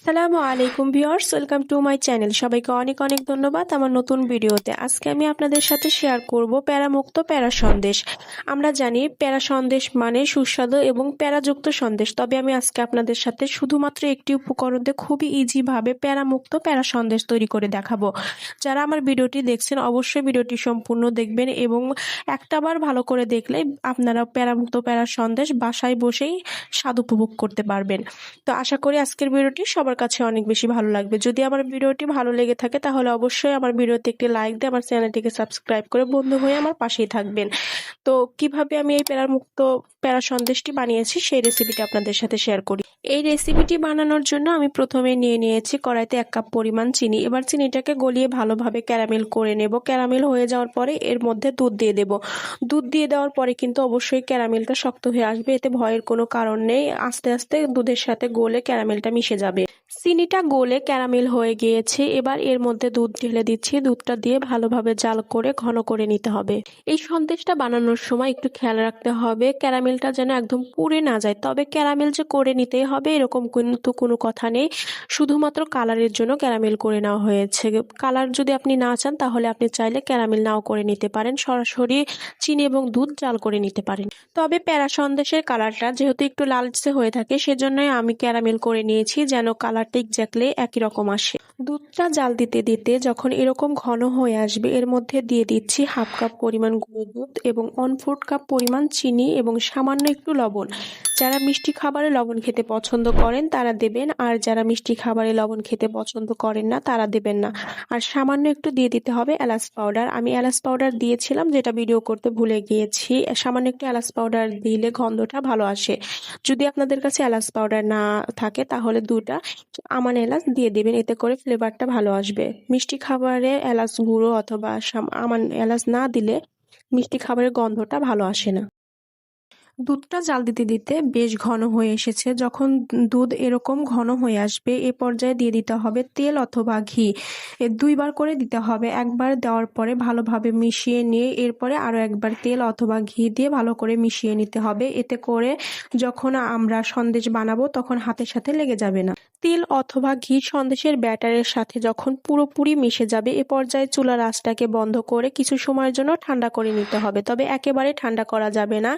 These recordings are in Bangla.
আসসালামু আলাইকুম viewers, welcome to my channel. সবাইকে অনেক অনেক ধন্যবাদ আমার নতুন ভিডিওতে। আজকে আমি আপনাদের সাথে শেয়ার করব প্যারামুক্ত প্যারা সন্দেশ। আমরা জানি প্যারা সন্দেশ মানে সুস্বাদু এবং প্যারাযুক্ত সন্দেশ, তবে আমি আজকে আপনাদের সাথে শুধুমাত্র একটি উপকরণ দিয়ে খুবই ইজিভাবে প্যারামুক্ত প্যারা সন্দেশ তৈরি করে দেখাবো। যারা আমার ভিডিওটি দেখছেন অবশ্যই ভিডিওটি সম্পূর্ণ দেখবেন এবং একটাবার ভালো করে দেখলে আপনারা প্যারামুক্ত প্যারা সন্দেশ বাসায় বসেই স্বাদ উপভোগ করতে পারবেন। তো আশা করি আজকের ভিডিওটি সবার কাছে অনেক বেশি ভালো লাগবে। যদি আমার ভিডিওটি ভালো লেগে থাকে তাহলে অবশ্যই আমার ভিডিওতে একটি লাইক দিয়ে আমার চ্যানেলটিকে সাবস্ক্রাইব করে বন্ধু হয়ে আমার পাশেই থাকবেন। তো কিভাবে আমি এই প্যারামুক্ত প্যারা সন্দেশটি বানিয়েছি সেই রেসিপিটি আপনাদের সাথে শেয়ার করি। এই রেসিপিটি বানানোর জন্য আমি প্রথমে নিয়ে নিয়েছি কড়াইতে 1 কাপ পরিমাণ চিনি। এবার চিনিটাকে গলিয়ে ভালোভাবে ক্যারামেল করে নেব। ক্যারামেল হয়ে যাওয়ার পরে এর মধ্যে দুধ দিয়ে দেব। দুধ দিয়ে দেওয়ার পরে কিন্তু অবশ্যই ক্যারামেলটা শক্ত হয়ে আসবে, এতে ভয়ের কোনো কারণ নেই। আস্তে আস্তে দুধের সাথে গলে ক্যারামেলটা মিশে যাবে। চিনিটা গলে ক্যারামেল হয়ে গিয়েছে, এবার এর মধ্যে দুধ ঢেলে দিচ্ছি। দুধটা দিয়ে ভালোভাবে জাল করে ঘন করে নিতে হবে। এই সন্দেশটা বানানোর সময় একটু খেয়াল রাখতে হবে ক্যারামেলটা যেন একদম পুড়ে না যায়। তবে ক্যারামেল যে করে নিতেই হবে এরকম কিন্তু কোনো কথা নেই, শুধুমাত্র কালারের জন্য ক্যারামেল করে নেওয়া হয়েছে। কালার যদি আপনি না চান তাহলে আপনি চাইলে ক্যারামেল নাও করে নিতে পারেন, সরাসরি চিনি এবং দুধ জাল করে নিতে পারেন। তবে প্যারা সন্দেশের কালারটা যেহেতু একটু লালচে হয়ে থাকে সেজন্যই আমি ক্যারামেল করে নিয়েছি, যেন কালারটা এক্স্যাক্টলি একই রকম আসে। দুধটা জাল দিতে দিতে যখন এরকম ঘন হয়ে আসবে এর মধ্যে দিয়ে দিচ্ছি 1/2 কাপ পরিমাণ গুঁড়ো দুধ এবং 1/4 কাপ পরিমাণ চিনি এবং সামান্য একটু লবণ। যারা মিষ্টি খাবারে লবণ খেতে পছন্দ করেন তারা দেবেন, আর যারা মিষ্টি খাবারে লবণ খেতে পছন্দ করেন না তারা দেবেন না। আর সামান্য একটু দিয়ে দিতে হবে এলাচ পাউডার। আমি এলাচ পাউডার দিয়েছিলাম, যেটা ভিডিও করতে ভুলে গিয়েছি। সামান্য একটু এলাচ পাউডার দিলে গন্ধটা ভালো আসে। যদি আপনাদের কাছে এলাচ পাউডার না থাকে তাহলে 2টা আমান এলাচ দিয়ে দেবেন, এতে করে ফ্লেভারটা ভালো আসবে। মিষ্টি খাবারে এলাচ গুঁড়ো অথবা আমান এলাচ না দিলে মিষ্টি খাবারের গন্ধটা ভালো আসে না। দুধটা জাল দিতে দিতে বেশ ঘন হয়ে এসেছে। যখন দুধ এরকম ঘন হয়ে আসবে এ পর্যায়ে দিয়ে দিতে হবে তেল অথবা ঘি। 2বার করে দিতে হবে। একবার দেওয়ার পরে ভালোভাবে মিশিয়ে নিয়ে এরপরে আরো একবার তেল অথবা ঘি দিয়ে ভালো করে মিশিয়ে নিতে হবে, এতে করে যখন আমরা সন্দেশ বানাবো তখন হাতের সাথে লেগে যাবে না। তেল অথবা ঘি সন্দেশের ব্যাটারের সাথে যখন পুরোপুরি মিশে যাবে এ পর্যায়ে চুলার আঁচটাকে বন্ধ করে কিছু সময়ের জন্য ঠান্ডা করে নিতে হবে। তবে একেবারে ঠান্ডা করা যাবে না,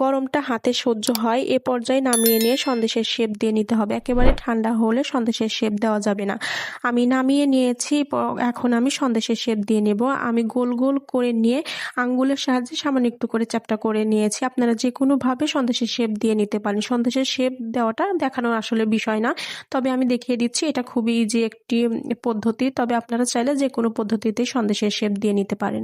গরমটা হাতে সহ্য হয়। এ পর্যায়ে নামিয়ে নিয়ে সন্দেশের শেপ দিয়ে নিতে হবে। একেবারে ঠান্ডা হলে সন্দেশের শেপ দেওয়া যাবে না। আমি নামিয়ে নিয়েছি, এখন আমি সন্দেশের শেপ দিয়ে নেব। আমি গোল গোল করে নিয়ে আঙ্গুলের সাহায্যে সামান্য একটু করে চ্যাপ্টা করে নিয়েছি। আপনারা যে কোনোভাবে সন্দেশের শেপ দিয়ে নিতে পারেন। সন্দেশের শেপ দেওয়াটা দেখানোর আসলে বিষয় না, তবে আমি দেখিয়ে দিচ্ছি। এটা খুবই ইজি একটি পদ্ধতি, তবে আপনারা চাইলে যে কোনো পদ্ধতিতেই সন্দেশের শেপ দিয়ে নিতে পারেন।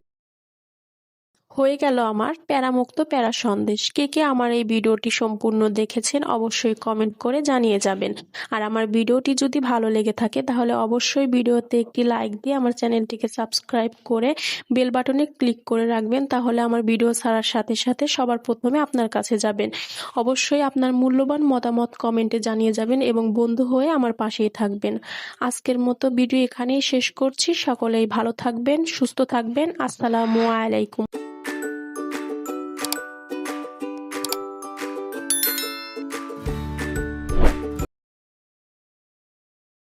হয়ে গেল আমার প্যারামুক্ত প্যারা সন্দেশ। কে কে আমার এই ভিডিওটি সম্পূর্ণ দেখেছেন অবশ্যই কমেন্ট করে জানিয়ে যাবেন। আর আমার ভিডিওটি যদি ভালো লেগে থাকে তাহলে অবশ্যই ভিডিওতে একটি লাইক দিয়ে আমার চ্যানেলটিকে সাবস্ক্রাইব করে বেল বাটনে ক্লিক করে রাখবেন, তাহলে আমার ভিডিও ছাড়ার সাথে সাথে সবার প্রথমে আপনার কাছে যাবেন। অবশ্যই আপনার মূল্যবান মতামত কমেন্টে জানিয়ে যাবেন এবং বন্ধু হয়ে আমার পাশেই থাকবেন। আজকের মতো ভিডিও এখানেই শেষ করছি। সকলেই ভালো থাকবেন, সুস্থ থাকবেন। আসসালামু আলাইকুম।